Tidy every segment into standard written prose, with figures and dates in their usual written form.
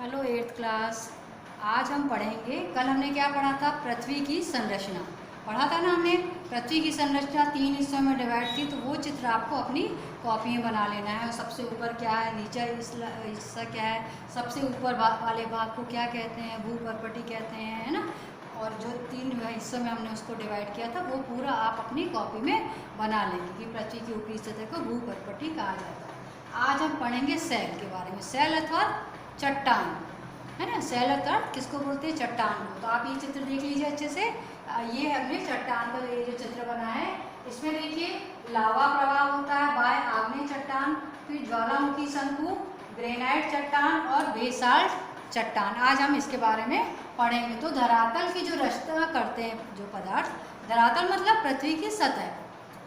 Hello eighth class. आज हम पढ़ेंगे, कल हमने क्या पढ़ा था? पृथ्वी की संरचना पढ़ा था ना हमने। पृथ्वी की संरचना 3 हिस्सों में डिवाइड थी, तो वो चित्र आपको अपनी कॉपी में बना लेना है। और सबसे ऊपर क्या है, नीचे हिस्सा क्या है, सबसे ऊपर वाले भाग को क्या कहते हैं? भूपर्पटी कहते हैं, है ना। और जो 3 हिस्सों में हमने उसको डिवाइड किया था, वो पूरा आप अपनी कॉपी में बना लेंगे कि पृथ्वी की ऊपरी सतह को भूपर्पटी कहा जाता है। आज हम पढ़ेंगे सेल के बारे में। सेल अथवा चट्टान, है ना। सेल अर्थात किसको बोलते हैं? चट्टान को। तो आप ये चित्र देख लीजिए अच्छे से। ये हमने चट्टान का ये जो चित्र बना है, इसमें देखिए लावा प्रवाह होता है बाय आग्नेय चट्टान, फिर ज्वालामुखी शंकु, ग्रेनाइट चट्टान और बेसाल्ट चट्टान। आज हम इसके बारे में पढ़ेंगे। तो धरातल की जो रचना करते हैं जो पदार्थ, धरातल मतलब पृथ्वी की सतह,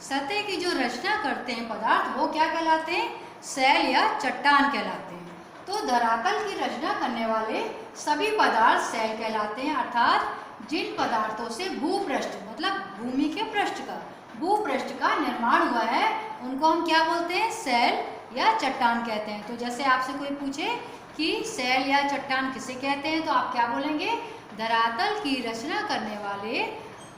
सतह की जो रचना करते हैं पदार्थ, वो क्या कहलाते हैं? सेल या चट्टान कहलाते हैं। तो धरातल की रचना करने वाले सभी पदार्थ सेल कहलाते हैं। अर्थात जिन पदार्थों से भूपृष्ठ मतलब भूमि के पृष्ठ का, भूपृष्ठ का निर्माण हुआ है, उनको हम क्या बोलते हैं? सेल या चट्टान कहते हैं। तो जैसे आपसे कोई पूछे कि सेल या चट्टान किसे कहते हैं, तो आप क्या बोलेंगे? धरातल की रचना करने वाले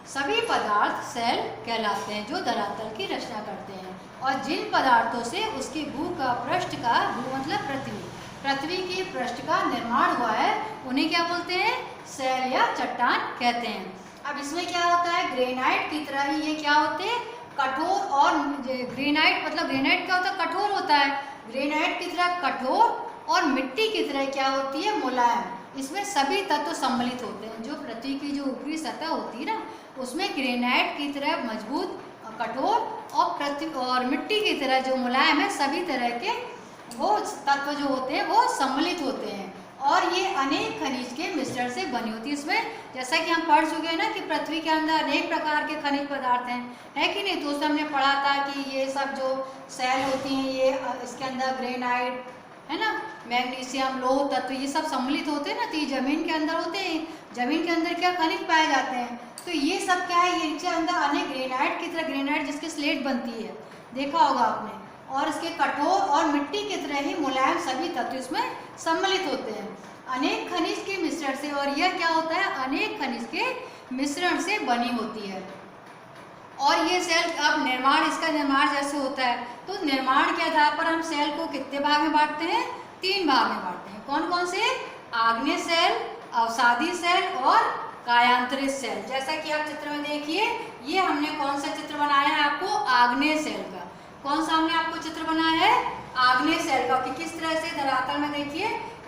सभी पदार्थ सेल कहलाते हैं, जो धरातल की रचना करते हैं। और जिन पदार्थों से उसकी भू का पृष्ठ का, भू मतलब पृथ्वी, पृथ्वी के पृष्ठ का निर्माण हुआ है, उन्हें क्या बोलते हैं? सेल या चट्टान कहते हैं। अब इसमें क्या होता है? ग्रेनाइट की तरह ही ये क्या होते हैं? कठोर। और ग्रेनाइट मतलब ग्रेनाइट क्या होता है? कठोर होता है। ग्रेनाइट की तरह कठोर और मिट्टी की तरह क्या होती है? मुलायम। इसमें सभी तत्व सम्मिलित होते हैं। जो पृथ्वी की जो ऊपरी सतह होती है ना, उसमें ग्रेनाइट की तरह मजबूत, कठोर और मिट्टी की तरह जो मुलायम है, सभी तरह के वो तत्व जो होते हैं वो सम्मिलित होते हैं। और ये अनेक खनिज के मिश्रण से बनी होती है। इसमें जैसा कि हम पढ़ चुके हैं ना कि पृथ्वी के अंदर अनेक प्रकार के खनिज पदार्थ हैं, है कि नहीं। तो उसमें हमने पढ़ा था कि ये सब जो सेल होती हैं, ये इसके अंदर ग्रेनाइट, है ना, मैग्नीशियम, लौह तत्व, ये सब सम्मिलित होते हैं ना। तो ये जमीन के अंदर होते हैं। जमीन के अंदर क्या खनिज पाए जाते हैं? तो ये सब क्या है? इनके अंदर अनेक ग्रेनाइट की तरह, ग्रेनाइट जिसकी स्लेट बनती है, देखा होगा आपने। और इसके कठोर और मिट्टी की तरह ही मुलायम सभी तत्व इसमें सम्मिलित होते हैं अनेक खनिज के मिश्रण से। और यह क्या होता है? अनेक खनिज के मिश्रण से बनी होती है। और ये सेल, अब निर्माण, इसका निर्माण जैसे होता है, तो निर्माण के आधार पर हम सेल को कितने भाग में बांटते हैं? 3 भाग में बांटते हैं। कौन कौन से? आग्नेय सेल, अवसादी सेल और कायांतरित सेल। जैसा कि आप चित्र में देखिए, ये हमने कौन सा चित्र बनाया है आपको? आग्नेय सेल का। कौन सा हमने आपको चित्र बनाया है? आग्नेय सेल का। कि किस तरह से धरातल में देखिए,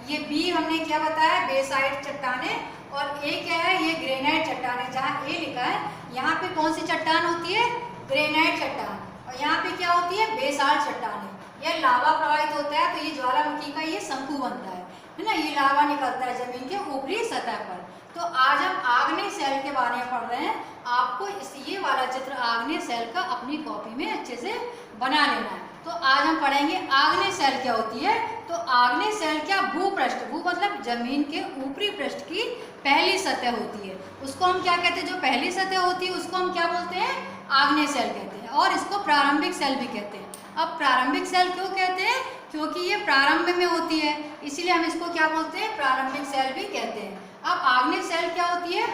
ये बी हमने क्या बताया? बेसाल्ट चट्टानें। और ए क्या है? ये ग्रेनाइट चट्टान है। जहाँ ए लिखा है, यहाँ पे कौन सी चट्टान होती है? ग्रेनाइट चट्टान। और यहाँ पे क्या होती है? बेसाल्ट चट्टान है। यह लावा प्रवाहित होता है, तो ये ज्वालामुखी का ये शंकु बनता है ना। ये लावा निकलता है जमीन के ऊपरी सतह पर। तो आज हम आग्नेय सेल के बारे में पढ़ रहे हैं। आपको ये वाला चित्र आग्नेय सेल का अपनी कॉपी में अच्छे से बना लेना है। तो आज हम पढ़ेंगे आग्नेय सेल क्या होती है। तो आग्नेय सेल क्या? भूपृष्ठ, भू मतलब जमीन के ऊपरी पृष्ठ की पहली सतह होती है, उसको हम क्या कहते हैं? जो पहली सतह होती है उसको हम क्या बोलते हैं? आग्नेय सेल कहते हैं। और इसको प्रारंभिक सेल भी कहते हैं। अब प्रारंभिक सेल क्यों कहते हैं? क्योंकि ये प्रारंभ में होती है, इसीलिए हम इसको क्या बोलते हैं? प्रारंभिक सेल भी कहते हैं। अब आग्नेय सेल क्या होती है?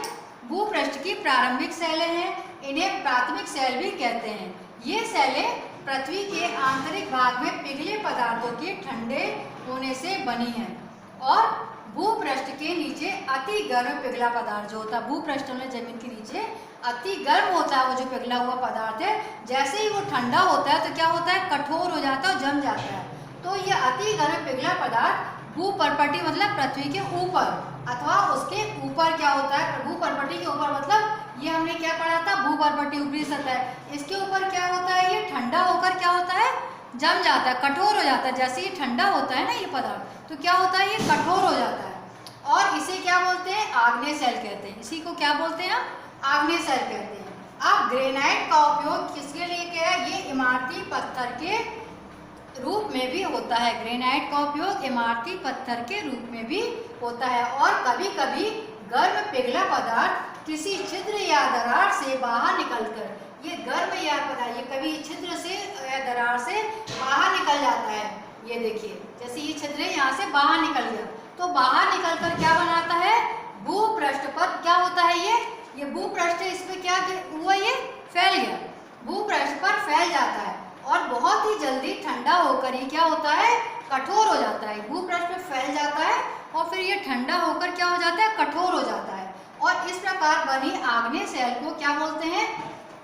भूपृष्ठ की प्रारंभिक सेलें हैं। इन्हें प्राथमिक सेल भी कहते हैं। ये सेलें पृथ्वी के आंतरिक भाग में पिघले पदार्थों के ठंडे होने से बनी हैं। और भूपृष्ठ के नीचे अति गर्म पिघला पदार्थ जो होता है, भूपृष्ठ में जमीन के नीचे अति गर्म होता है वो जो पिघला हुआ पदार्थ है, जैसे ही वो ठंडा होता है तो क्या होता है? कठोर हो जाता है और जम जाता है। तो ये अति गर्म पिघला पदार्थ भूपर्पटी मतलब पृथ्वी के ऊपर अथवा उसके ऊपर क्या होता है? भूपर्पटी के ऊपर मतलब ये हमने क्या पढ़ा था? भूपर्पटी ऊपरी सतह। इसके ऊपर क्या होता है? ये ठंडा होकर क्या होता है? जम जाता है, कठोर हो जाता है। जैसे ये ठंडा होता है ना ये पदार्थ, तो क्या होता है? ये कठोर हो जाता है। और इसे क्या बोलते हैं? आग्नेय सेल कहते हैं। इसी को क्या बोलते हैं? आग्नेय सेल कहते हैं। अब ग्रेनाइट का उपयोग किसके लिए किया है? ये इमारती पत्थर के रूप में भी होता है। ग्रेनाइट का उपयोग इमारती पत्थर के रूप में भी होता है। और कभी कभी गर्म पिघला पदार्थ किसी छिद्र या दरार से बाहर निकलकर, ये गर्म या पदार्थ ये कभी छिद्र से या दरार से बाहर निकल जाता है। ये देखिए, जैसे ये छिद्र यहाँ से बाहर निकल गया, तो बाहर निकलकर क्या बनाता है, भूपृष्ठ पर क्या होता है, ये भूपृष्ठ है, इस पे क्या हुआ, ये फैल गया, भूपृष्ठ पर फैल जाता है और बहुत ही जल्दी ठंडा होकर ये क्या होता है, कठोर हो जाता है। भूपृष्ठ पे फैल जाता है और फिर ये ठंडा होकर क्या हो जाता है, कठोर हो जाता है। और इस प्रकार बनी आग्नेय शैल को क्या बोलते हैं,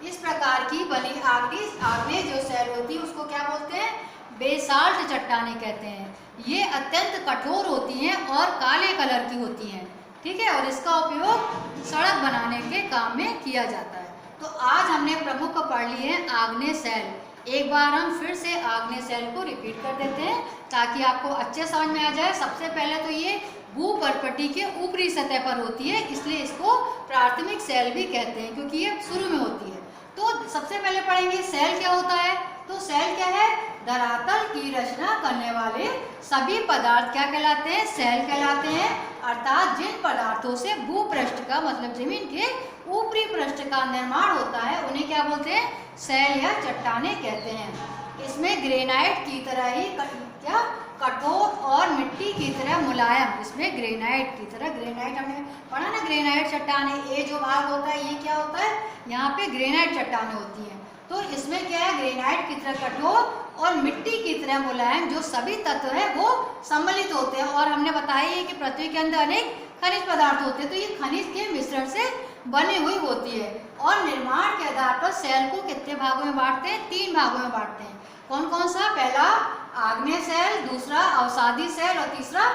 इस प्रकार की बनी आग्नेय जो शैल होती है उसको क्या बोलते हैं, बेसाल्ट चट्टानें कहते हैं। ये अत्यंत कठोर होती हैं और काले कलर की होती हैं, ठीक है, और इसका उपयोग सड़क बनाने के काम में किया जाता है। तो आज हमने प्रमुख पढ़ लिए हैं आग्नेय शैल। एक बार हम फिर से आग्नेय शैल को रिपीट कर देते हैं ताकि आपको अच्छे समझ में आ जाए। सबसे पहले तो ये भूपर्पटी के ऊपरी सतह पर होती है, इसलिए इसको प्राथमिक शैल भी कहते हैं क्योंकि ये शुरू में होती है। तो सबसे पहले पढ़ेंगे शैल क्या होता है। तो शैल क्या है, धरातल की रचना करने वाले सभी पदार्थ क्या कहलाते हैं, शैल कहलाते हैं। अर्थात जिन पदार्थों से भूपृष्ठ का मतलब जमीन के ऊपरी पृष्ठ का निर्माण होता है उन्हें क्या बोलते हैं, शैल या चट्टानें कहते हैं। इसमें ग्रेनाइट की तरह ही क्या कठोर और मिट्टी की तरह मुलायम, इसमें ग्रेनाइट की तरह, ग्रेनाइट हमने पढ़ा ना, ग्रेनाइट चट्टानें, ये जो भाग होता है ये क्या होता है, यहाँ पे ग्रेनाइट चट्टानें होती हैं। तो इसमें क्या है, ग्रेनाइट की तरह कठोर और मिट्टी की तरह मुलायम जो सभी तत्व है वो सम्मिलित होते हैं। और हमने बताया है कि पृथ्वी के अंदर अनेक खनिज पदार्थ होते हैं, तो ये खनिज के मिश्रण से बनी हुई होती है। और निर्माण के आधार पर शैल को कितने भागों में बांटते हैं, 3 भागों में बांटते हैं। कौन कौन सा, पहला आग्नेय शैल, दूसरा अवसादी शैल और तीसरा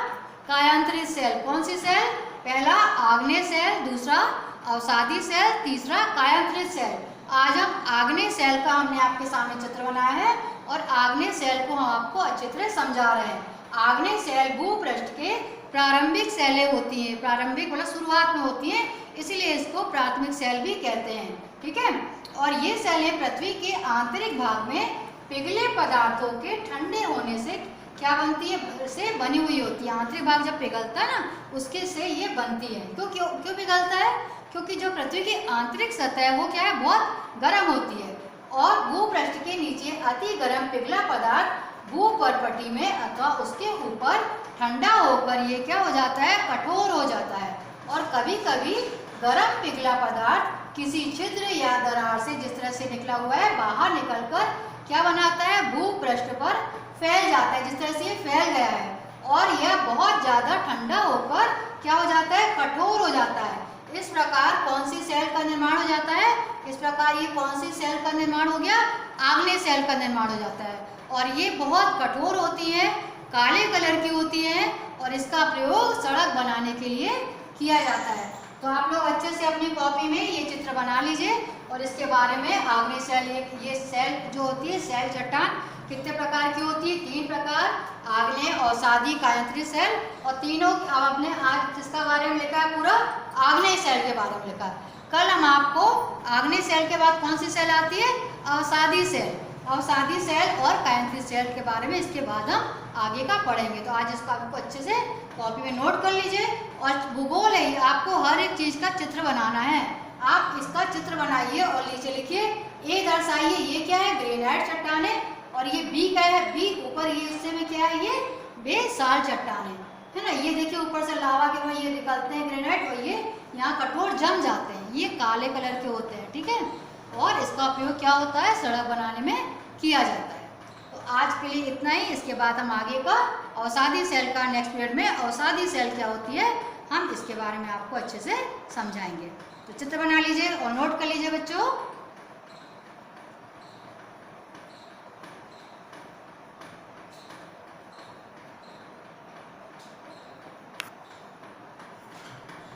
कायांतरित शैल। कौन सी शैल, पहला आग्नेय शैल, दूसरा अवसादी शैल, तीसरा कायांतरित शैल। आज हम आग्नेय शैल का हमने आपके सामने चित्र बनाया है और आग्नेय शैल को हम आपको अच्छी तरह समझा रहे हैं। आग्नेय शैल भूपृष्ठ के प्रारंभिक शैलें होती हैं, प्रारंभिक मतलब शुरुआत में होती हैं, इसीलिए इसको प्राथमिक शैल भी कहते हैं, ठीक है। और ये शैलें पृथ्वी के आंतरिक भाग में पिघले पदार्थों के ठंडे होने से क्या बनती है, से बनी हुई होती है। आंतरिक भाग जब पिघलता है ना उसके से ये बनती है। क्यों पिघलता है, क्योंकि जो पृथ्वी की आंतरिक सतह है वो क्या है, बहुत गर्म होती है और भूपृष्ठ के नीचे अति गर्म पिघला पदार्थ भूपर्पटी में अथवा उसके ऊपर ठंडा होकर ये क्या हो जाता है, कठोर हो जाता है। और कभी कभी गर्म पिघला पदार्थ किसी छिद्र या दरार से जिस तरह से निकला हुआ है बाहर निकलकर क्या बनाता है, भूपृष्ठ पर फैल जाता है, जिस तरह से ये फैल गया है। और यह बहुत ज़्यादा ठंडा होकर क्या हो जाता है, कठोर हो जाता है। इस प्रकार कौन सी सेल का निर्माण हो जाता है, इस प्रकार ये कौन सी सेल का निर्माण हो गया, आग्नेय सेल का निर्माण हो जाता है। और ये बहुत कठोर होती है, काले कलर की होती है और इसका प्रयोग सड़क बनाने के लिए किया जाता है। तो आप लोग अच्छे से अपनी कॉपी में ये चित्र बना लीजिए और इसके बारे में आग्नेय सेल, ये सेल जो होती है सेल चट्टान कितने प्रकार की होती है, 3 प्रकार, आग्नेय, अवसादी, कायांतरित सेल। और तीनों अब आपने आज जिसका बारे में लिखा है पूरा आग्नेय सेल के बारे में लिखा। कल हम आपको आग्नेय सेल के बाद कौन सी सेल आती है, अवसादी सेल, अवसादी सेल और कायांतरित सेल के बारे में इसके बाद हम आगे का पढ़ेंगे। तो आज इसको आपको अच्छे से कॉपी में नोट कर लीजिए। और भूगोल है, आपको हर एक चीज़ का चित्र बनाना है। आप इसका चित्र बनाइए और नीचे लिखिए, ए दर्शाइए ये क्या है, ग्रेनाइट चट्टानें, और ये बी क्या है, बी ऊपर ये हिस्से में क्या है, ये बेसाल्ट चट्टानें है ना। ये देखिए ऊपर से लावा के बाद ये निकलते हैं ग्रेनाइट और ये यहाँ कठोर जम जाते हैं, ये काले कलर के होते हैं, ठीक है। और इसका उपयोग क्या होता है, सड़क बनाने में किया जाता है। तो आज के लिए इतना ही। इसके बाद हम आगे का अवसादी सेल का नेक्स्ट पीरियड में अवसादी सेल क्या होती है हम इसके बारे में आपको अच्छे से समझाएंगे। तो चित्र बना लीजिए और नोट कर लीजिए बच्चों।